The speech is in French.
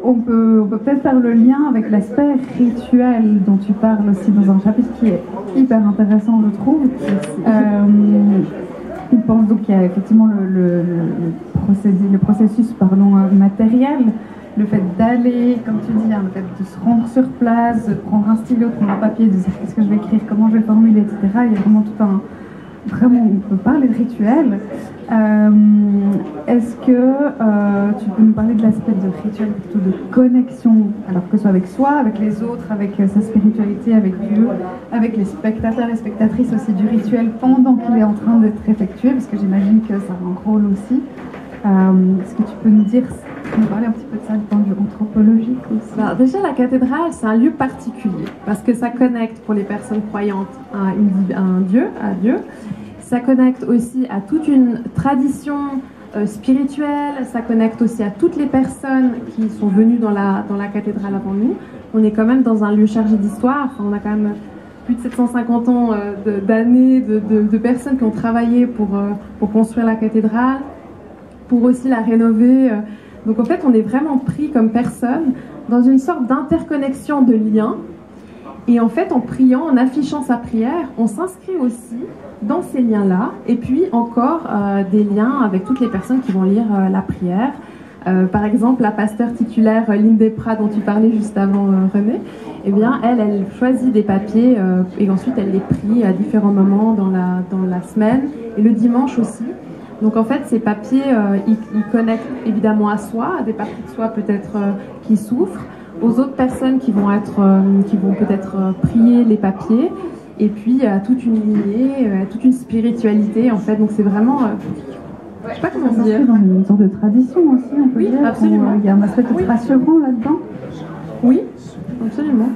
on peut peut-être faire le lien avec l'aspect rituel dont tu parles aussi dans un chapitre qui est hyper intéressant, je trouve. On pense donc qu'il y a effectivement le processus matériel, le fait d'aller, comme tu dis, hein, le fait de se rendre sur place, de prendre un stylo, de prendre un papier, de dire qu'est-ce que je vais écrire, comment je vais formuler, etc. Il y a vraiment tout un... Vraiment, on peut parler de rituel. Est-ce que tu peux nous parler de l'aspect de rituel, plutôt de connexion, alors que ce soit avec soi, avec les autres, avec sa spiritualité, avec Dieu, avec les spectateurs et spectatrices aussi du rituel pendant qu'il est en train d'être effectué, parce que j'imagine que ça a un rôle aussi. Est-ce que tu peux nous parler un petit peu de ça du point de vue anthropologique aussi? Alors déjà, la cathédrale, c'est un lieu particulier parce que ça connecte pour les personnes croyantes à Dieu. Ça connecte aussi à toute une tradition spirituelle. Ça connecte aussi à toutes les personnes qui sont venues dans la cathédrale avant nous. On est quand même dans un lieu chargé d'histoire. Enfin, on a quand même plus de 750 ans d'années de personnes qui ont travaillé pour construire la cathédrale, pour aussi la rénover. Donc en fait, on est vraiment pris comme personne dans une sorte d'interconnexion de liens. Et en fait, en priant, en affichant sa prière, on s'inscrit aussi dans ces liens-là. Et puis encore des liens avec toutes les personnes qui vont lire la prière. Par exemple, la pasteure titulaire Lynn Desprats, dont tu parlais juste avant, René, eh bien, elle choisit des papiers et ensuite elle les prie à différents moments dans la semaine et le dimanche aussi. Donc en fait, ces papiers, ils connectent évidemment à soi, à des parties de soi peut-être qui souffrent, aux autres personnes qui vont peut-être prier les papiers, et puis à toute une lignée, à toute une spiritualité en fait. Donc c'est vraiment, je sais pas comment dire. Dans une sorte de tradition aussi, on peut dire. Oui, absolument. Il y a un aspect de rassurant là-dedans. Oui, absolument.